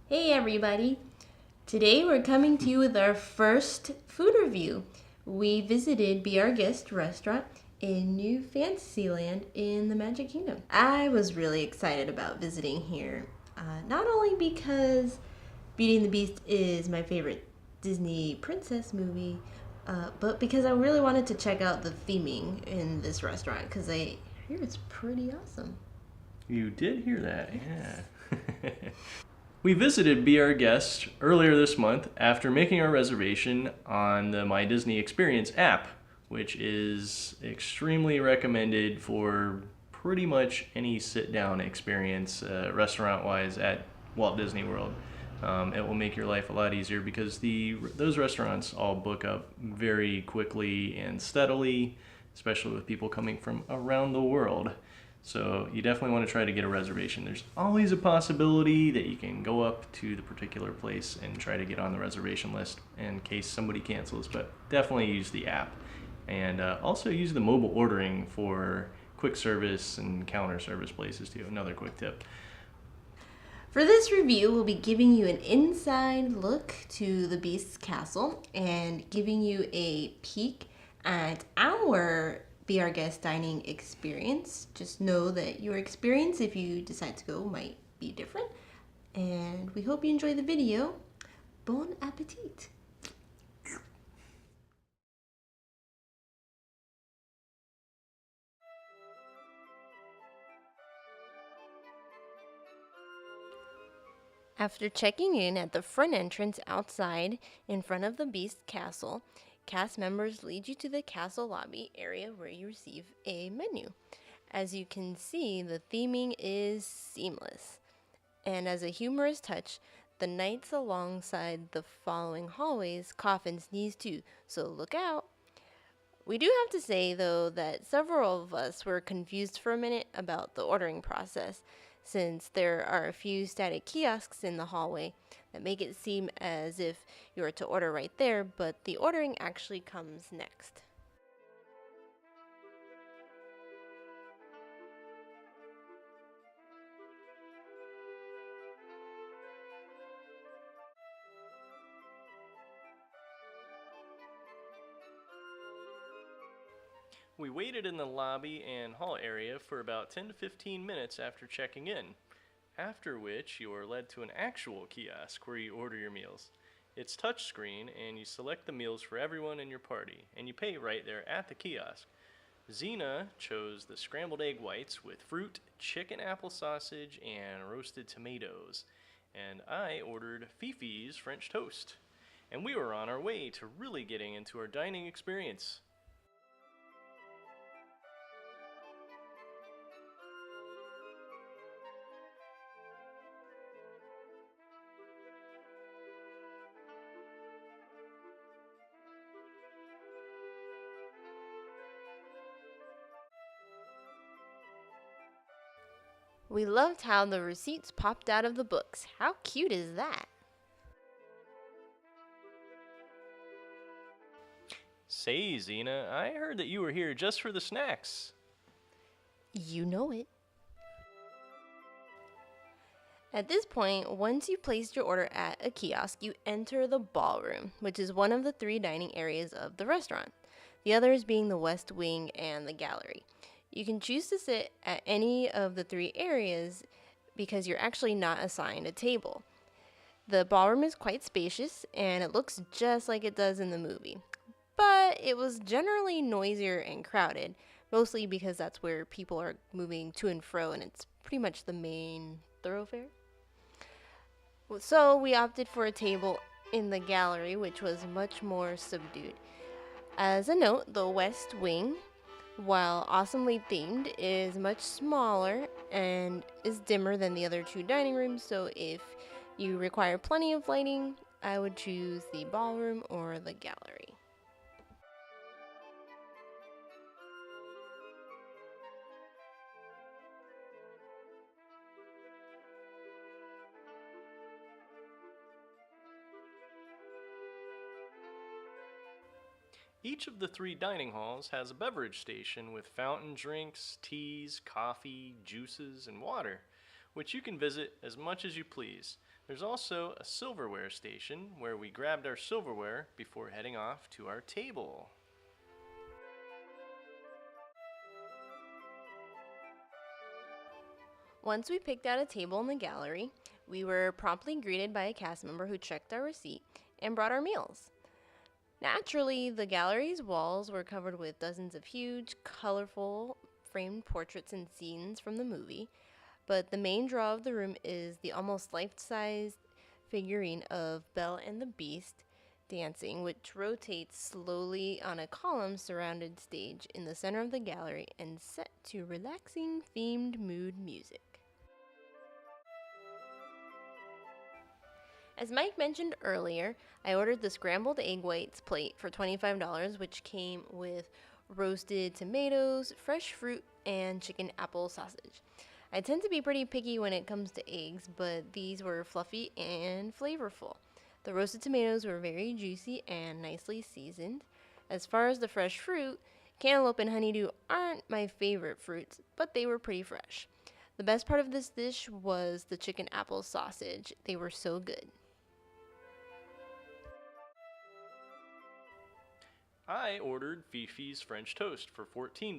Hey everybody! Today we're coming to you with our first food review. We visited Be Our Guest restaurant in New Fantasyland in the Magic Kingdom. I was really excited about visiting here, not only because Beauty and the Beast is my favorite Disney princess movie, but because I really wanted to check out the theming in this restaurant because I hear it's pretty awesome. You did hear that, yeah. We visited Be Our Guest earlier this month after making our reservation on the My Disney Experience app, which is extremely recommended for pretty much any sit down experience restaurant wise at Walt Disney World. It will make your life a lot easier because those restaurants all book up very quickly and steadily, especially with people coming from around the world. So you definitely want to try to get a reservation. There's always a possibility that you can go up to the particular place and try to get on the reservation list in case somebody cancels, but definitely use the app. And also use the mobile ordering for quick service and counter service places too. Another quick tip. For this review, we'll be giving you an inside look to the Beast's castle and giving you a peek at our Be Our Guest dining experience. Just know that your experience, if you decide to go, might be different. And we hope you enjoy the video. Bon appetit! After checking in at the front entrance outside in front of the Beast Castle, cast members lead you to the castle lobby area where you receive a menu. As you can see, the theming is seamless. And as a humorous touch, the knights alongside the following hallways cough and sneeze too, so look out. We do have to say, though, that several of us were confused for a minute about the ordering process, since there are a few static kiosks in the hallway that make it seem as if you are to order right there, but the ordering actually comes next. We waited in the lobby and hall area for about 10 to 15 minutes after checking in, after which you are led to an actual kiosk where you order your meals. It's touchscreen and you select the meals for everyone in your party, and you pay right there at the kiosk. Xena chose the scrambled egg whites with fruit, chicken apple sausage, and roasted tomatoes. And I ordered Fifi's French toast. And we were on our way to really getting into our dining experience. We loved how the receipts popped out of the books. How cute is that? Say, Xena, I heard that you were here just for the snacks. You know it. At this point, once you've placed your order at a kiosk, you enter the ballroom, which is one of the three dining areas of the restaurant, the others being the West Wing and the gallery. You can choose to sit at any of the three areas because you're actually not assigned a table. The ballroom is quite spacious and it looks just like it does in the movie, but it was generally noisier and crowded, mostly because that's where people are moving to and fro and it's pretty much the main thoroughfare. So we opted for a table in the gallery, which was much more subdued. As a note, the West Wing, while awesomely themed, is much smaller and is dimmer than the other two dining rooms, so if you require plenty of lighting, I would choose the ballroom or the gallery. Each of the three dining halls has a beverage station with fountain drinks, teas, coffee, juices, and water, which you can visit as much as you please. There's also a silverware station where we grabbed our silverware before heading off to our table. Once we picked out a table in the gallery, we were promptly greeted by a cast member who checked our receipt and brought our meals. Naturally, the gallery's walls were covered with dozens of huge, colorful, framed portraits and scenes from the movie, but the main draw of the room is the almost life-sized figurine of Belle and the Beast dancing, which rotates slowly on a column surrounded stage in the center of the gallery and set to relaxing themed mood music. As Mike mentioned earlier, I ordered the scrambled egg whites plate for $25, which came with roasted tomatoes, fresh fruit, and chicken apple sausage. I tend to be pretty picky when it comes to eggs, but these were fluffy and flavorful. The roasted tomatoes were very juicy and nicely seasoned. As far as the fresh fruit, cantaloupe and honeydew aren't my favorite fruits, but they were pretty fresh. The best part of this dish was the chicken apple sausage. They were so good. I ordered Fifi's French toast for $14,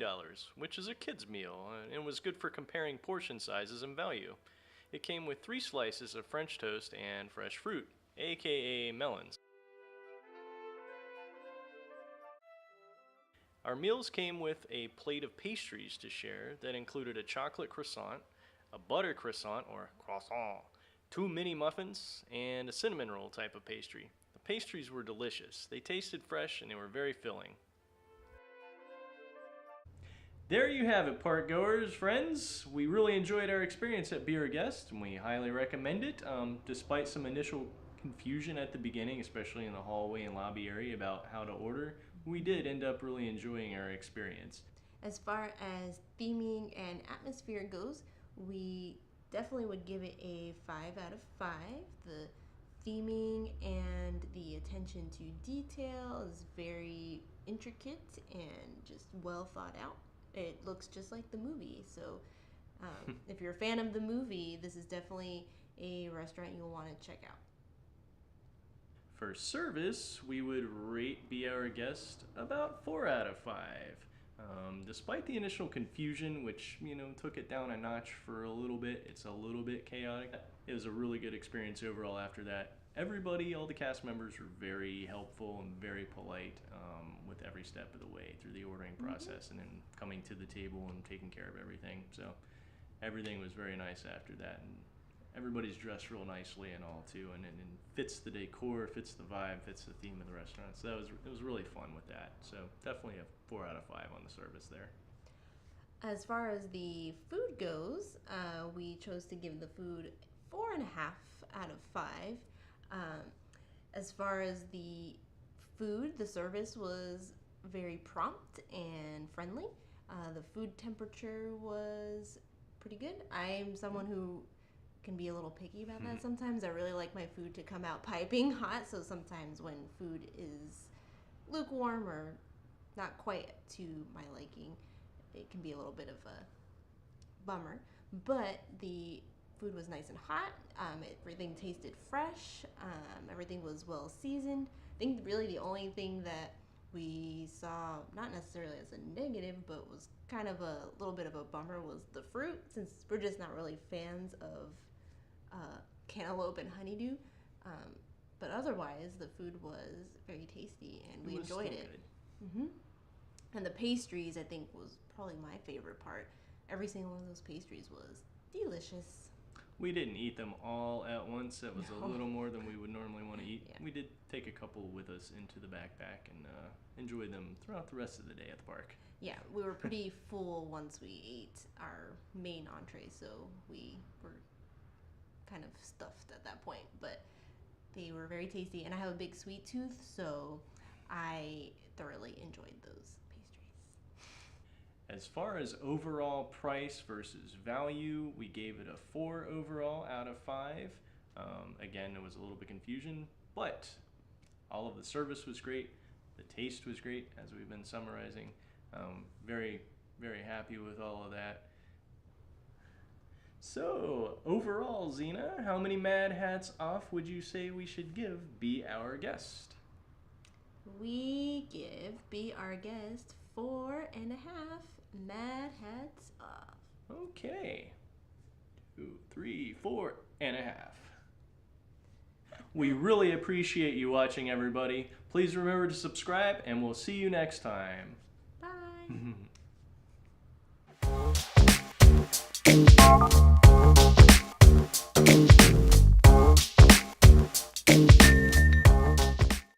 which is a kid's meal and was good for comparing portion sizes and value. It came with 3 slices of French toast and fresh fruit, aka melons. Our meals came with a plate of pastries to share that included a chocolate croissant, a butter croissant or croissant, 2 mini muffins, and a cinnamon roll type of pastry. The pastries were delicious. They tasted fresh and they were very filling. There you have it, park goers, friends. We really enjoyed our experience at Be Our Guest, and we highly recommend it. Despite some initial confusion at the beginning, especially in the hallway and lobby area about how to order, we did end up really enjoying our experience. As far as theming and atmosphere goes, we definitely would give it a 5 out of 5. The theming and the attention to detail is very intricate and just well thought out. It looks just like the movie. So, if you're a fan of the movie, this is definitely a restaurant you'll want to check out. For service, we would rate Be Our Guest about 4 out of 5. Despite the initial confusion, which, took it down a notch for a little bit, it's a little bit chaotic. It was a really good experience overall after that. Everybody, all the cast members were very helpful and very polite with every step of the way through the ordering process and then coming to the table and taking care of everything. So everything was very nice after that. And everybody's dressed real nicely and all too, and fits the decor, fits the vibe, fits the theme of the restaurant. So it was really fun with that. So definitely a 4 out of 5 on the service there. As far as the food goes, we chose to give the food 4.5 out of 5. As far as the food, the service was very prompt and friendly. The food temperature was pretty good. I'm someone who can be a little picky about that sometimes. I really like my food to come out piping hot, so sometimes when food is lukewarm or not quite to my liking, it can be a little bit of a bummer. But the food was nice and hot. Everything tasted fresh. Everything was well seasoned. I think really the only thing that we saw, not necessarily as a negative, but was kind of a little bit of a bummer, was the fruit, since we're just not really fans of cantaloupe and honeydew. But otherwise, the food was very tasty and we enjoyed it. And the pastries, I think, was probably my favorite part. Every single one of those pastries was delicious. We didn't eat them all at once. That was a little more than we would normally want to eat. Yeah. We did take a couple with us into the backpack and enjoy them throughout the rest of the day at the park. Yeah, we were pretty full once we ate our main entree, so we were kind of stuffed at that point. But they were very tasty, and I have a big sweet tooth, so I thoroughly enjoyed those pastries. As far as overall price versus value, we gave it a 4 overall out of 5. Again, there was a little bit of confusion, but all of the service was great. The taste was great, as we've been summarizing. Very, very happy with all of that. So, overall, Xena, how many Mad Hats off would you say we should give Be Our Guest? We give Be Our Guest 4.5 Mad Hats off. Okay. 2, 3, 4.5. We really appreciate you watching, everybody. Please remember to subscribe, and we'll see you next time. Bye.